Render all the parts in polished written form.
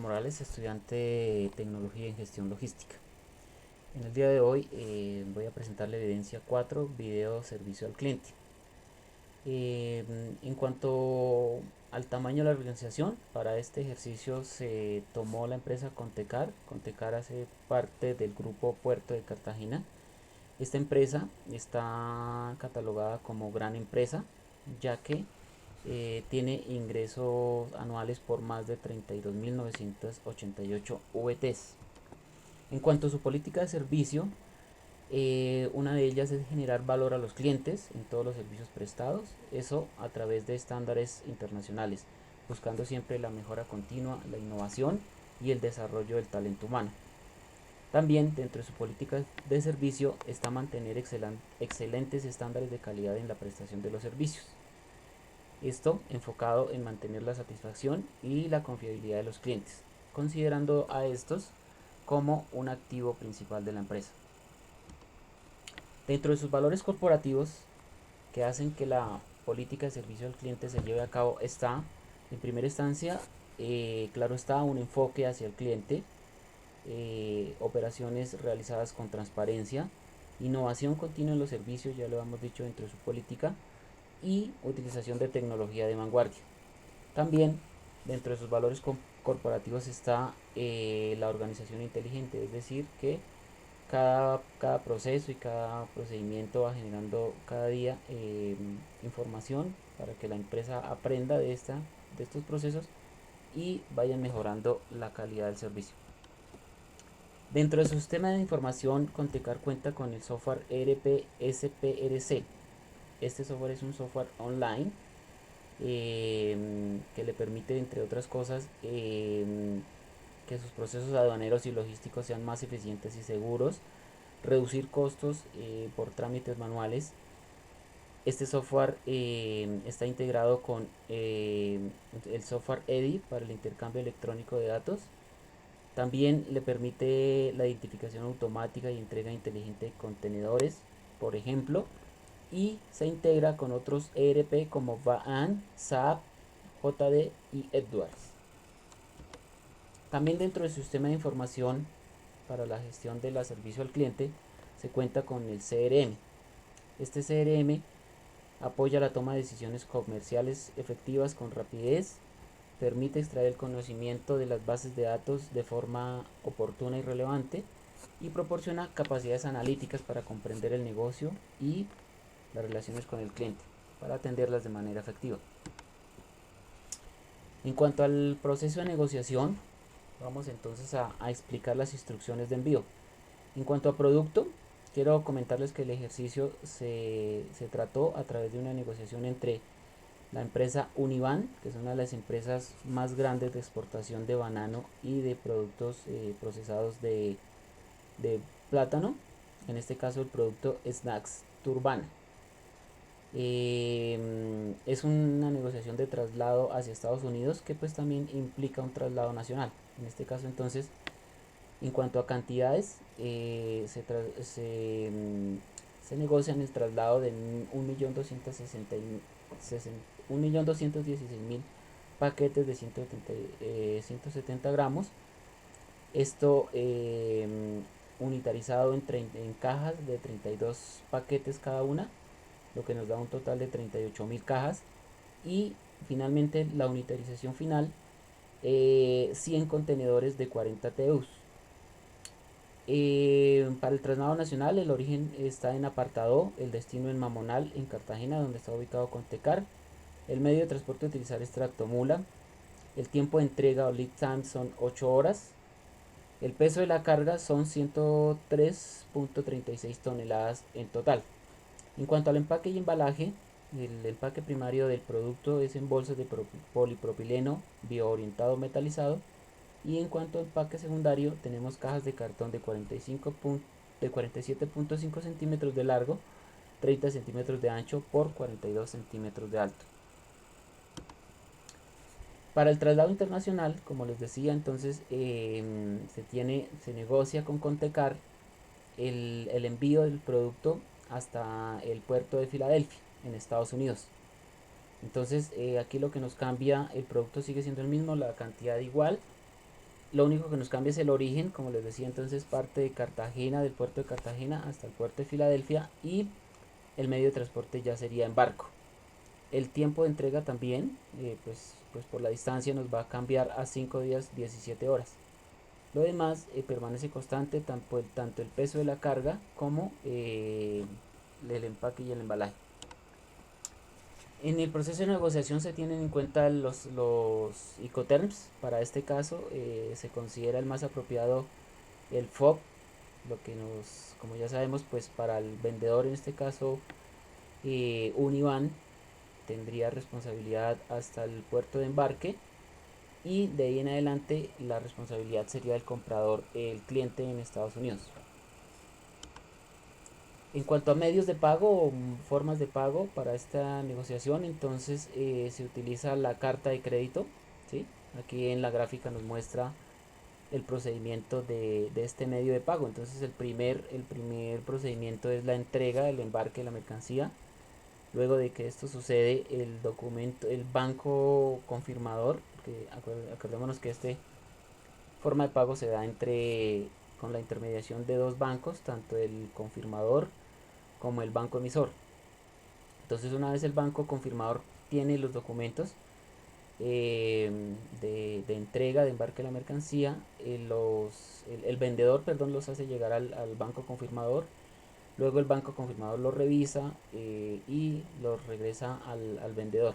Morales, estudiante de Tecnología en Gestión Logística. En el día de hoy voy a presentar la evidencia 4, video servicio al cliente. Eh, en cuanto al tamaño de la organización, para este ejercicio se tomó la empresa Contecar. Contecar hace parte del grupo Puerto de Cartagena. Esta empresa está catalogada como gran empresa, ya que tiene ingresos anuales por más de 32.988 VTs. En cuanto a su política de servicio, una de ellas es generar valor a los clientes en todos los servicios prestados, eso a través de estándares internacionales, buscando siempre la mejora continua, la innovación y el desarrollo del talento humano. También dentro de su política de servicio está mantener excelentes estándares de calidad en la prestación de los servicios. Esto enfocado en mantener la satisfacción y la confiabilidad de los clientes, considerando a estos como un activo principal de la empresa. Dentro de sus valores corporativos que hacen que la política de servicio al cliente se lleve a cabo está, en primera instancia, claro está, un enfoque hacia el cliente, operaciones realizadas con transparencia, innovación continua en los servicios, ya lo hemos dicho dentro de su política, y utilización de tecnología de vanguardia. También dentro de sus valores corporativos está la organización inteligente, es decir, que cada proceso y cada procedimiento va generando cada día información para que la empresa aprenda de estos procesos y vayan mejorando la calidad del servicio. Dentro de su sistema de información, Contecar cuenta con el software ERP SPRC. Este software es un software online que le permite, entre otras cosas, que sus procesos aduaneros y logísticos sean más eficientes y seguros, reducir costos por trámites manuales. Este software está integrado con el software EDI para el intercambio electrónico de datos. También le permite la identificación automática y entrega inteligente de contenedores, por ejemplo, y se integra con otros ERP como VAAN, SAP, JD y Edwards. También dentro de su sistema de información para la gestión del servicio al cliente se cuenta con el CRM. Este CRM apoya la toma de decisiones comerciales efectivas con rapidez, permite extraer el conocimiento de las bases de datos de forma oportuna y relevante y proporciona capacidades analíticas para comprender el negocio y las relaciones con el cliente para atenderlas de manera efectiva. En cuanto al proceso de negociación, vamos entonces a explicar las instrucciones de envío. En cuanto a producto, quiero comentarles que el ejercicio se trató a través de una negociación entre la empresa Univan, que es una de las empresas más grandes de exportación de banano y de productos procesados de plátano, en este caso el producto Snacks Turbana. Es una negociación de traslado hacia Estados Unidos que pues también implica un traslado nacional. En este caso entonces, en cuanto a cantidades, se negocia en el traslado de 1.216.000 paquetes de 170 gramos. Esto unitarizado en cajas de 32 paquetes cada una, lo que nos da un total de 38.000 cajas. Y finalmente la unitarización final, 100 contenedores de 40 TEUs. Para el traslado nacional, el origen está en Apartado, el destino en Mamonal, en Cartagena, donde está ubicado Contecar. El medio de transporte a utilizar es tractomula. El tiempo de entrega o lead time son 8 horas. El peso de la carga son 103.36 toneladas en total. En cuanto al empaque y embalaje, el empaque primario del producto es en bolsas de polipropileno bioorientado metalizado. Y en cuanto a empaque secundario, tenemos cajas de cartón de 47.5 centímetros de largo, 30 centímetros de ancho por 42 centímetros de alto. Para el traslado internacional, como les decía, entonces se negocia con Contecar el envío del producto hasta el puerto de Filadelfia, en Estados Unidos. Entonces aquí lo que nos cambia, el producto sigue siendo el mismo, la cantidad igual, Lo único que nos cambia es el origen, como les decía, entonces parte de Cartagena, del puerto de Cartagena hasta el puerto de Filadelfia, y el medio de transporte ya sería en barco. El tiempo de entrega también, pues por la distancia nos va a cambiar a 5 días 17 horas. Lo demás permanece constante, tanto el peso de la carga como el empaque y el embalaje. En el proceso de negociación se tienen en cuenta los Incoterms. Para este caso se considera el más apropiado el FOB, lo que nos, como ya sabemos, pues para el vendedor en este caso un IBAN tendría responsabilidad hasta el puerto de embarque, y de ahí en adelante la responsabilidad sería del comprador, el cliente en Estados Unidos. En cuanto a medios de pago o formas de pago para esta negociación, entonces se utiliza la carta de crédito, ¿sí? Aquí en la gráfica nos muestra el procedimiento de este medio de pago. Entonces el primer procedimiento es la entrega del embarque de la mercancía. Luego de que esto sucede, el documento, el banco confirmador, porque acordémonos que esta forma de pago se da con la intermediación de dos bancos, tanto el confirmador como el banco emisor. Entonces una vez el banco confirmador tiene los documentos de entrega, de embarque de la mercancía, el vendedor, perdón, los hace llegar al banco confirmador. Luego el banco confirmador los revisa y los regresa al vendedor.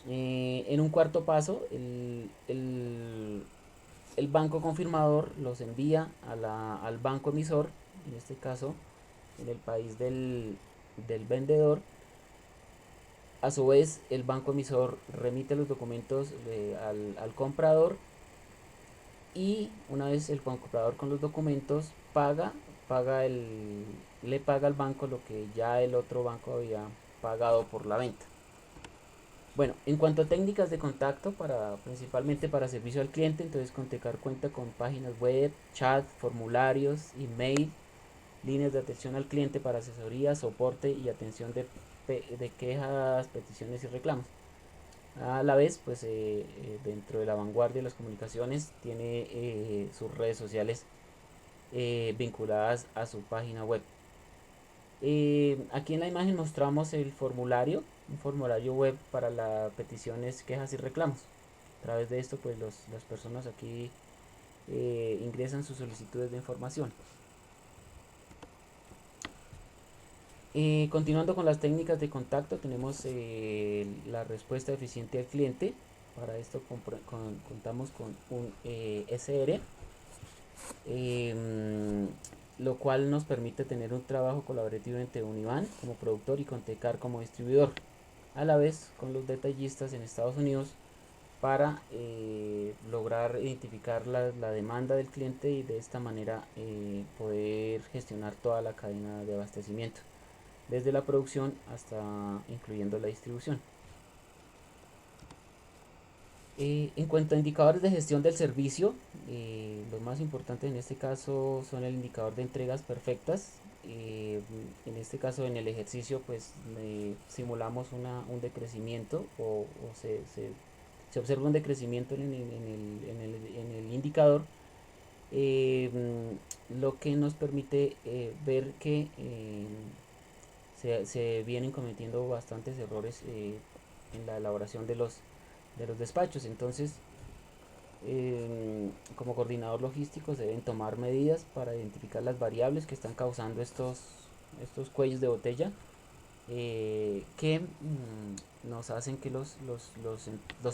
En un cuarto paso, el banco confirmador los envía al banco emisor, en este caso en el país del vendedor. A su vez, el banco emisor remite los documentos al comprador, y una vez el comprador con los documentos le paga al banco lo que ya el otro banco había pagado por la venta. Bueno, en cuanto a técnicas de contacto, principalmente para servicio al cliente, entonces Contecar cuenta con páginas web, chat, formularios, email, líneas de atención al cliente para asesoría, soporte y atención de quejas, peticiones y reclamos. A la vez, pues dentro de la vanguardia de las comunicaciones tiene sus redes sociales vinculadas a su página web. Aquí en la imagen mostramos un formulario web para las peticiones, quejas y reclamos. A través de esto, pues las personas aquí ingresan sus solicitudes de información. Continuando con las técnicas de contacto, tenemos la respuesta eficiente al cliente. Para esto contamos con un SR, lo cual nos permite tener un trabajo colaborativo entre Univan como productor y Contecar como distribuidor, a la vez con los detallistas en Estados Unidos, para lograr identificar la demanda del cliente y de esta manera poder gestionar toda la cadena de abastecimiento, desde la producción hasta incluyendo la distribución. En cuanto a indicadores de gestión del servicio, los más importantes en este caso son el indicador de entregas perfectas. En este caso, en el ejercicio, pues simulamos un decrecimiento, o se observa un decrecimiento en el indicador, lo que nos permite ver que se vienen cometiendo bastantes errores en la elaboración de los despachos. Entonces, como coordinador logístico se deben tomar medidas para identificar las variables que están causando estos cuellos de botella, que nos hacen que los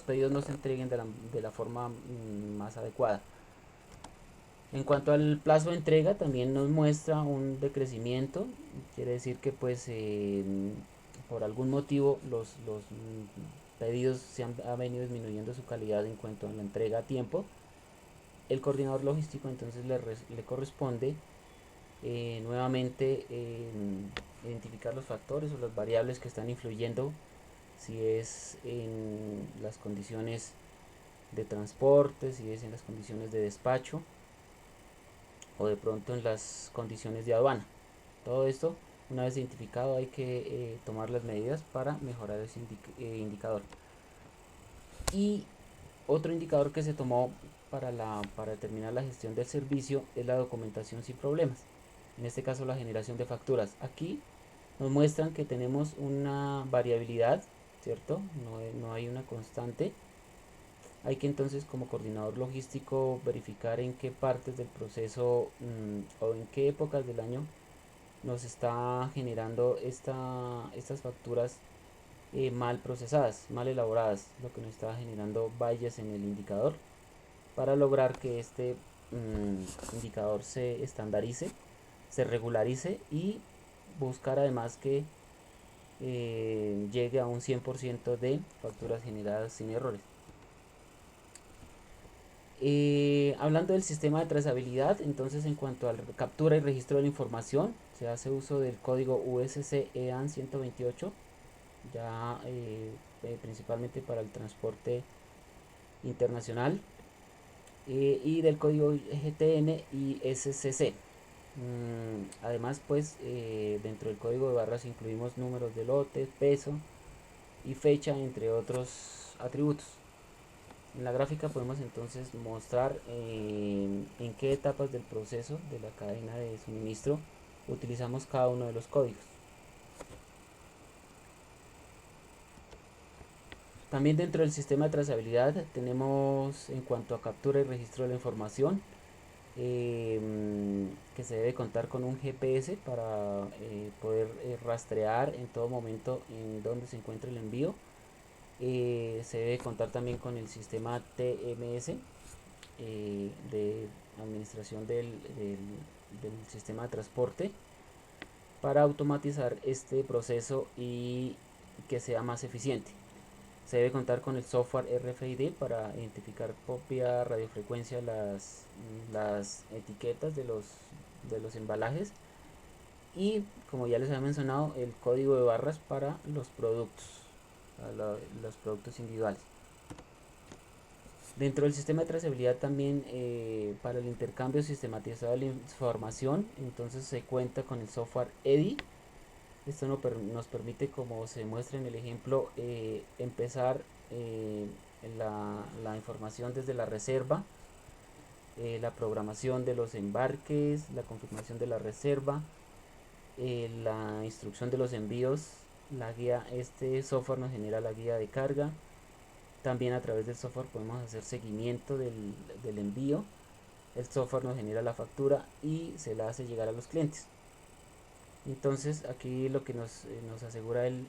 pedidos no se entreguen de la forma más adecuada. En cuanto al plazo de entrega, también nos muestra un decrecimiento. Quiere decir que pues por algún motivo los pedidos ha venido disminuyendo su calidad en cuanto a la entrega a tiempo. El coordinador logístico entonces le corresponde nuevamente identificar los factores o las variables que están influyendo, si es en las condiciones de transporte, si es en las condiciones de despacho, o de pronto en las condiciones de aduana. Todo esto, una vez identificado, hay que tomar las medidas para mejorar ese indicador. Y otro indicador que se tomó para determinar la gestión del servicio es la documentación sin problemas. En este caso la generación de facturas. Aquí nos muestran que tenemos una variabilidad, ¿cierto? No hay una constante. Hay que entonces como coordinador logístico verificar en qué partes del proceso o en qué épocas del año nos está generando estas facturas mal procesadas, mal elaboradas, lo que nos está generando vallas en el indicador para lograr que este indicador se estandarice, se regularice y buscar además que llegue a un 100% de facturas generadas sin errores. Hablando del sistema de trazabilidad, entonces en cuanto a la captura y registro de la información, se hace uso del código USC EAN 128, ya principalmente para el transporte internacional, y del código GTN y SCC. Además, pues dentro del código de barras incluimos números de lote, peso y fecha, entre otros atributos. En la gráfica podemos entonces mostrar en qué etapas del proceso de la cadena de suministro utilizamos cada uno de los códigos. También dentro del sistema de trazabilidad tenemos en cuanto a captura y registro de la información que se debe contar con un GPS para poder rastrear en todo momento en dónde se encuentra el envío. Se debe contar también con el sistema TMS de administración del sistema de transporte para automatizar este proceso y que sea más eficiente. Se debe contar con el software RFID para identificar por vía radiofrecuencia las etiquetas de los embalajes y, como ya les había mencionado, el código de barras para los productos, los productos individuales. Dentro del sistema de trazabilidad también para el intercambio sistematizado de la información, entonces se cuenta con el software EDI. Esto nos permite, como se muestra en el ejemplo, empezar la información desde la reserva, la programación de los embarques, la confirmación de la reserva, la instrucción de los envíos, la guía. Este software nos genera la guía de carga. También a través del software podemos hacer seguimiento del envío. El software nos genera la factura y se la hace llegar a los clientes. Entonces aquí lo que nos asegura el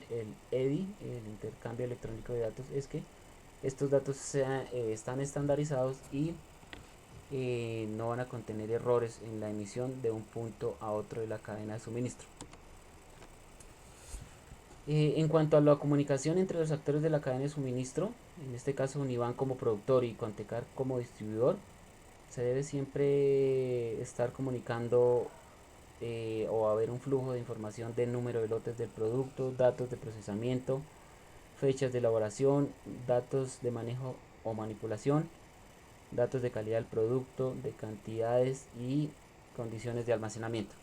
EDI, el intercambio electrónico de datos, es que estos datos están estandarizados y no van a contener errores en la emisión de un punto a otro de la cadena de suministro. En cuanto a la comunicación entre los actores de la cadena de suministro, en este caso Univan como productor y Contecar como distribuidor, se debe siempre estar comunicando o haber un flujo de información del número de lotes del producto, datos de procesamiento, fechas de elaboración, datos de manejo o manipulación, datos de calidad del producto, de cantidades y condiciones de almacenamiento.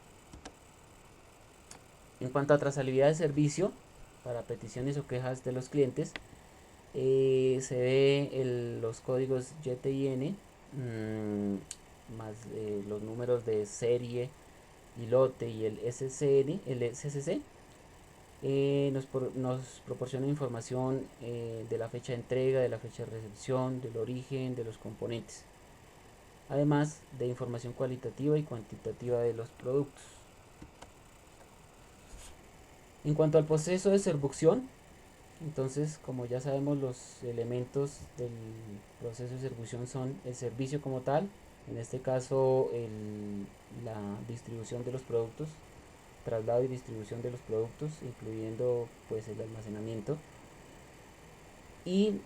En cuanto a trazabilidad de servicio, para peticiones o quejas de los clientes, se ve los códigos JTIN más los números de serie y lote y el SCC nos proporciona información de la fecha de entrega, de la fecha de recepción, del origen, de los componentes, además de información cualitativa y cuantitativa de los productos. En cuanto al proceso de servucción, entonces, como ya sabemos, los elementos del proceso de servucción son el servicio como tal, en este caso la distribución de los productos, traslado y distribución de los productos, incluyendo pues el almacenamiento. Y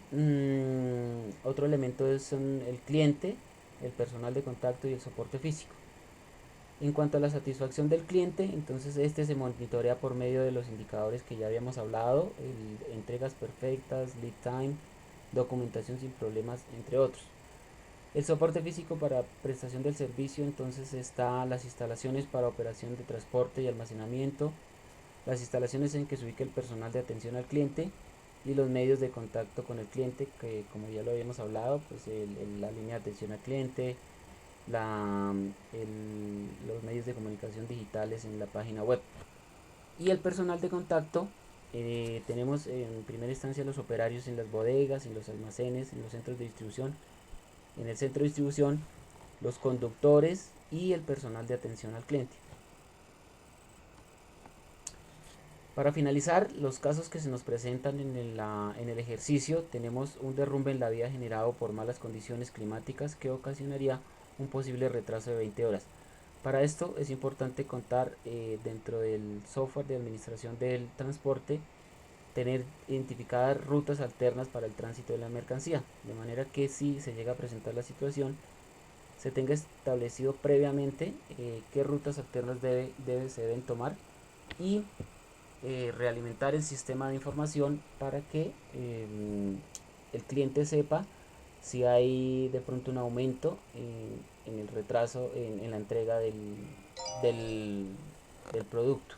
otro elemento son el cliente, el personal de contacto y el soporte físico. En cuanto a la satisfacción del cliente, entonces este se monitorea por medio de los indicadores que ya habíamos hablado, entregas perfectas, lead time, documentación sin problemas, entre otros. El soporte físico para prestación del servicio, entonces está las instalaciones para operación de transporte y almacenamiento, las instalaciones en que se ubica el personal de atención al cliente y los medios de contacto con el cliente, que como ya lo habíamos hablado, pues la línea de atención al cliente, los medios de comunicación digitales en la página web. Y el personal de contacto, tenemos en primera instancia los operarios en las bodegas, en los almacenes, en los centros de distribución. En el centro de distribución, los conductores y el personal de atención al cliente. Para finalizar, los casos que se nos presentan en el ejercicio, tenemos un derrumbe en la vía generado por malas condiciones climáticas que ocasionaría un posible retraso de 20 horas. Para esto es importante contar, dentro del software de administración del transporte, tener identificadas rutas alternas para el tránsito de la mercancía, de manera que si se llega a presentar la situación, se tenga establecido previamente qué rutas alternas se deben tomar y realimentar el sistema de información para que el cliente sepa si hay de pronto un aumento en el retraso en la entrega del, del producto.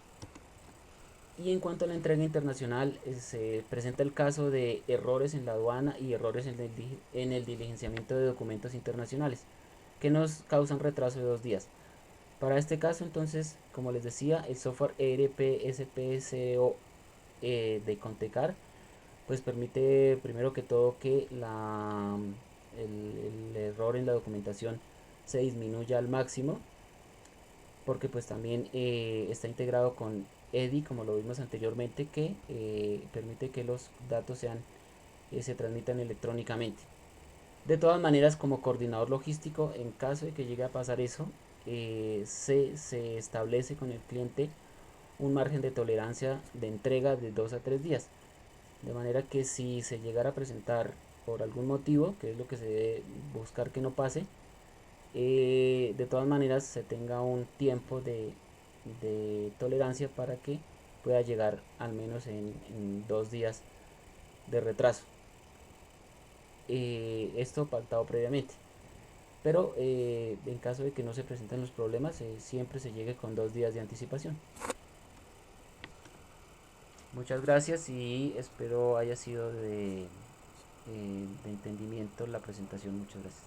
Y en cuanto a la entrega internacional, se presenta el caso de errores en la aduana y errores en el diligenciamiento de documentos internacionales, que nos causan retraso de 2 días. Para este caso, entonces, como les decía, el software ERP SPSO de Contecar, pues permite primero que todo que el error en la documentación se disminuya al máximo, porque pues también está integrado con EDI, como lo vimos anteriormente, que permite que los datos se transmitan electrónicamente. De todas maneras, como coordinador logístico, en caso de que llegue a pasar eso, se establece con el cliente un margen de tolerancia de entrega de 2 a 3 días. De manera que si se llegara a presentar por algún motivo, que es lo que se debe buscar que no pase, de todas maneras se tenga un tiempo de tolerancia para que pueda llegar al menos en 2 días de retraso. Esto pactado previamente. Pero en caso de que no se presenten los problemas, siempre se llegue con 2 días de anticipación. Muchas gracias y espero haya sido de entendimiento la presentación. Muchas gracias.